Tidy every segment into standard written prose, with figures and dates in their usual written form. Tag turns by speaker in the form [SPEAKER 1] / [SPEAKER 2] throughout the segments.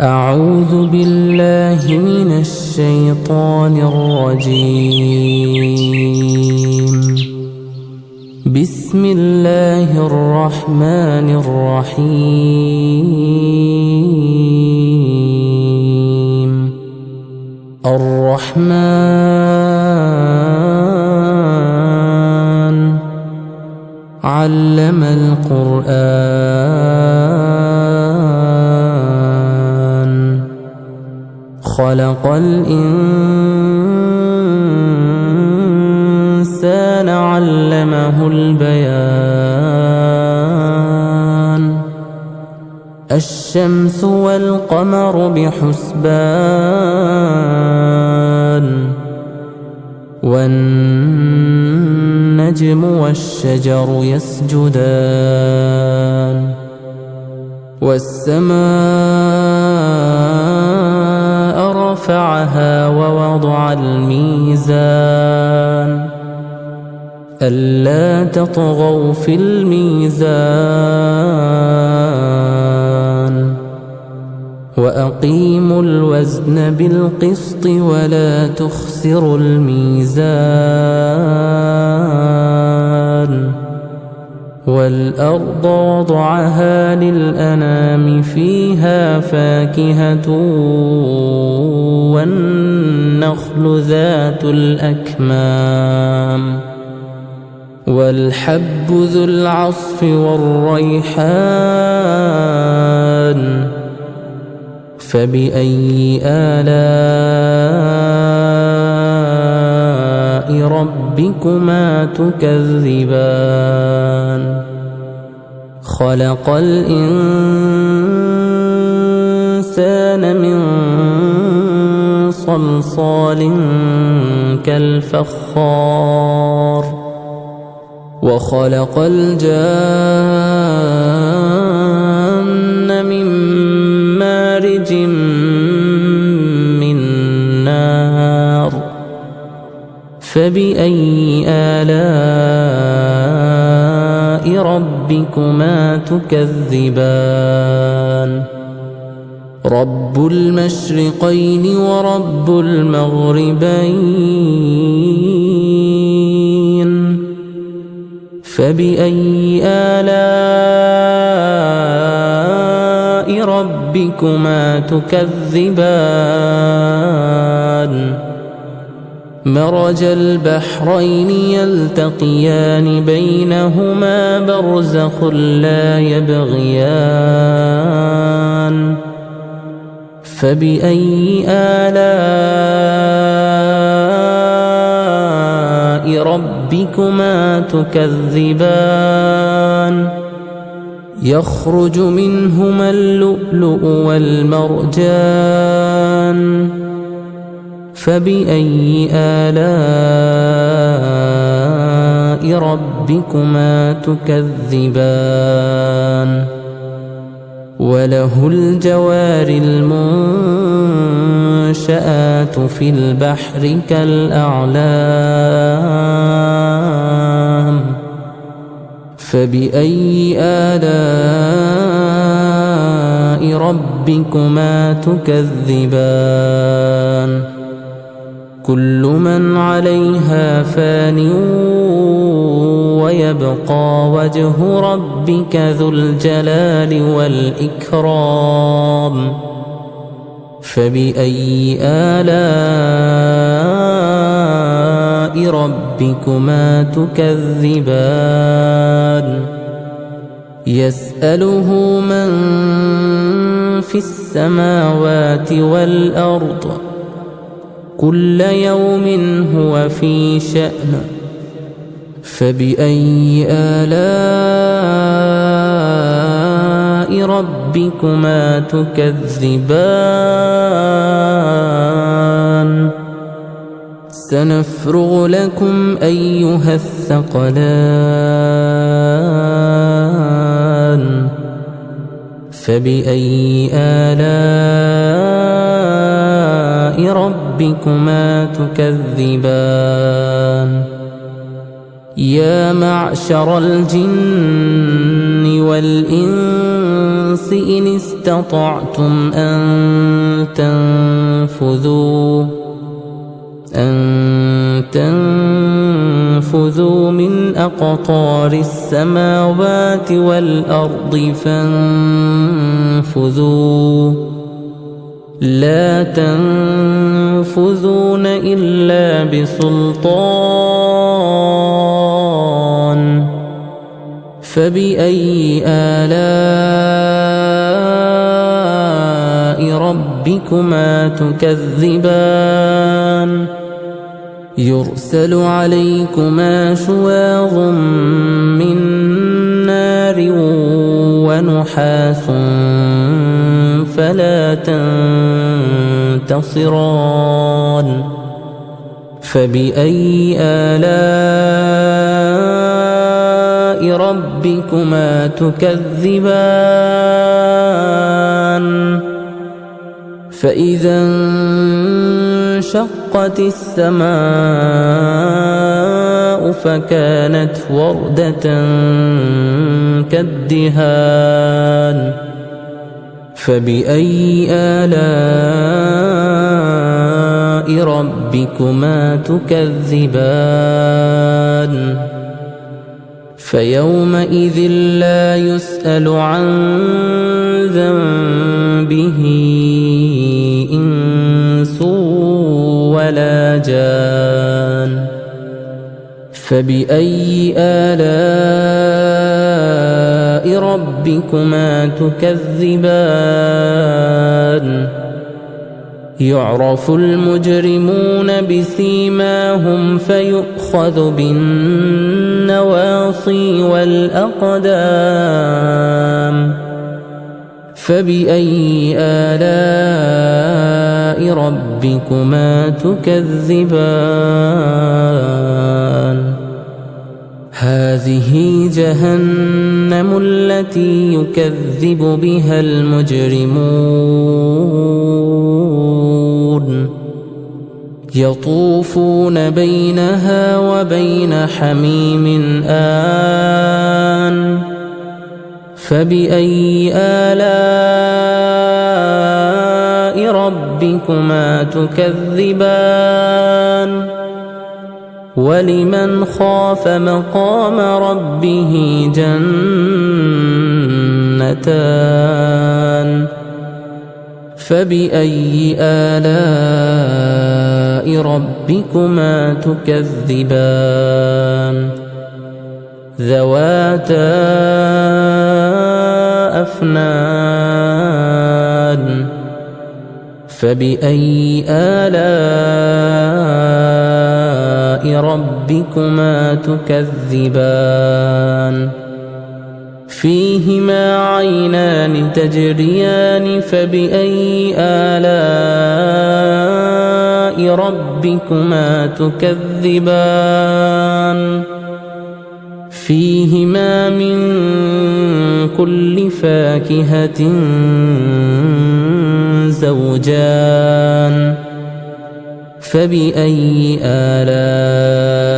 [SPEAKER 1] أعوذ بالله من الشيطان الرجيم. بسم الله الرحمن الرحيم. الرحمن علم القرآن خلق الإنسان علمه البيان. الشمس والقمر بحسبان والنجم والشجر يسجدان والسماء رفعها ووضع الميزان ألا تطغوا في الميزان وأقيموا الوزن بالقسط ولا تخسروا الميزان. والأرض وضعها للأنام فيها فاكهة والنخل ذات الأكمام والحب ذو العصف والريحان. فبأي آلاء ربكما تكذبان؟ خلق الإنسان من صلصال كالفخار وخلق الجان من مارج من نار. فبأي آلاء ربكما تكذبان؟ رب المشرقين ورب المغربين. فبأي آلاء ربكما تكذبان؟ مرج البحرين يلتقيان بينهما برزخ لا يبغيان. فبأي آلاء ربكما تكذبان؟ يخرج منهما اللؤلؤ والمرجان. فبأي آلاء ربكما تكذبان؟ وله الجوار المنشآت في البحر كالأعلام. فبأي آلاء ربكما تكذبان؟ كل من عليها فان ويبقى وجه ربك ذو الجلال والإكرام. فبأي آلاء ربكما تكذبان؟ يسأله من في السماوات والأرض كل يوم هو في شأن. فبأي آلاء ربكما تكذبان؟ سنفرغ لكم أيها الثقلان. فبأي آلاء ربكما تكذبان؟ يا معشر الجن والإنس إن استطعتم أن تنفذوا من أقطار السماوات والأرض فانفذوا لا تنفذون إلا بسلطان فبأي آلاء ربكما تكذبان يرسل عليكما شواظ من نار ونحاس فلا تنتصران فبأي آلاء ربكما تكذبان فإذا انشقت السماء فكانت وردة كالدهان فبأي آلاء ربكما تكذبان فيومئذ لا يسأل عن ذنبه إنس ولا جان فبأي آلاء ربكما تكذبان يعرف المجرمون بسيماهم فيؤخذ بالنواصي والأقدام فبأي آلاء ربكما تكذبان هذه جهنم التي يكذب بها المجرمون يطوفون بينها وبين حميم آن فبأي آلاء ربكما تكذبان ولمن خاف مقام ربه جنتان فبأي آلاء ربكما تكذبان ذواتا أفنان فبأي آلاء ربكما تكذبان فيهما عينان تجريان فبأي آلاء ربكما تكذبان فيهما من كل فاكهة زوجان فبأي آلاء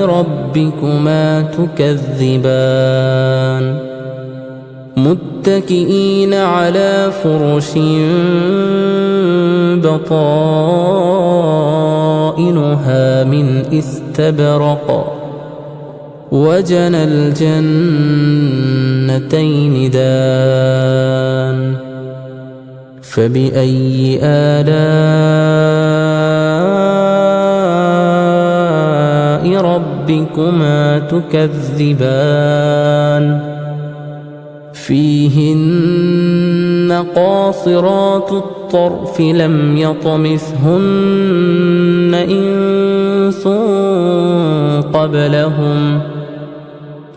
[SPEAKER 1] ربكما تكذبان متكئين على فرش بطائنها من استبرق وجنى الجنتين دان فبأي آلاء ربكما تكذبان فيهن قاصرات الطرف لم يطمثهن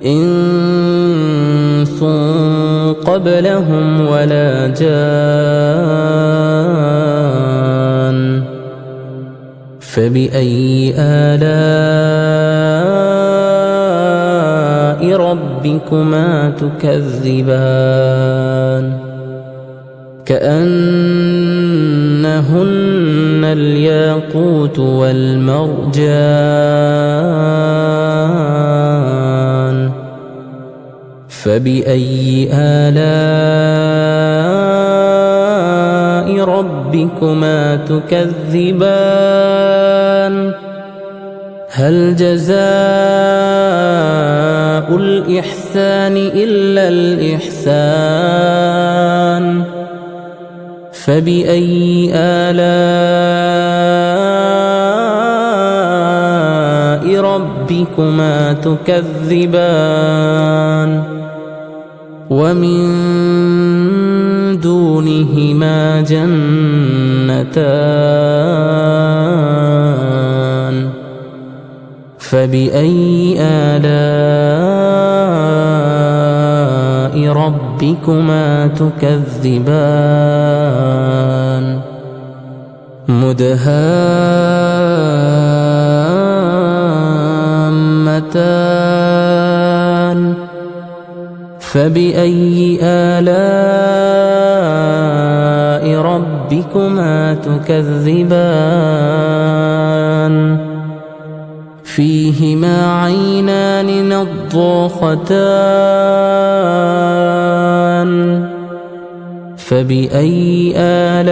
[SPEAKER 1] إنس قبلهم ولا جان فبأي آلاء ربكما تكذبان كأنهن الياقوت والمرجان فبأي آلاء ربكما تكذبان هل جزاء الإحسان إلا الإحسان فبأي آلاء ربكما تكذبان ومن دونهما جنتان فبأي آلاء ربكما تكذبان مدهامتان فبأي آلاء ربكما تكذبان فيهما عينان نضاختان فبأي آلاء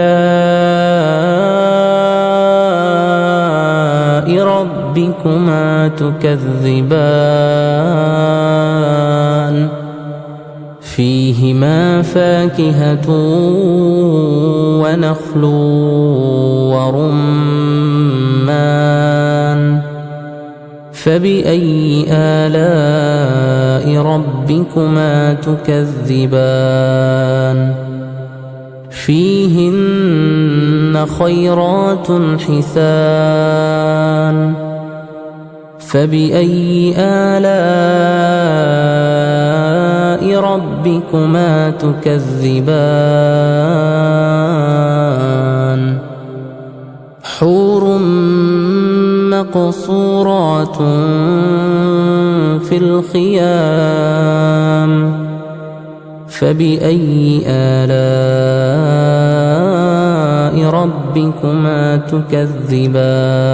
[SPEAKER 1] ربكما تكذبان فيهما فاكهة ونخل ورمان فبأي آلاء ربكما تكذبان فيهن خيرات حسان فبأي آلاء ربكما تكذبان حور مقصورات في الخيام فبأي آلاء ربكما تكذبان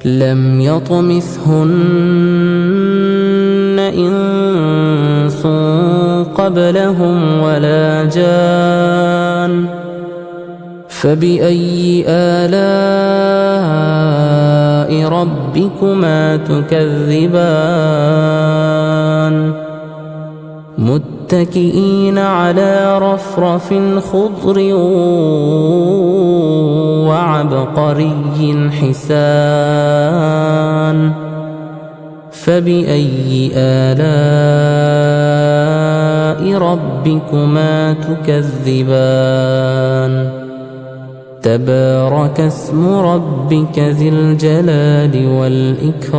[SPEAKER 1] لم يطمثهن إنس قبلهم ولا جان فبأي آلاء ربكما تكذبان متكئين على رفرف خضر وعبقري حسان فبأي آلاء ربكما تكذبان تبارك اسم ربك ذي الجلال والإكرام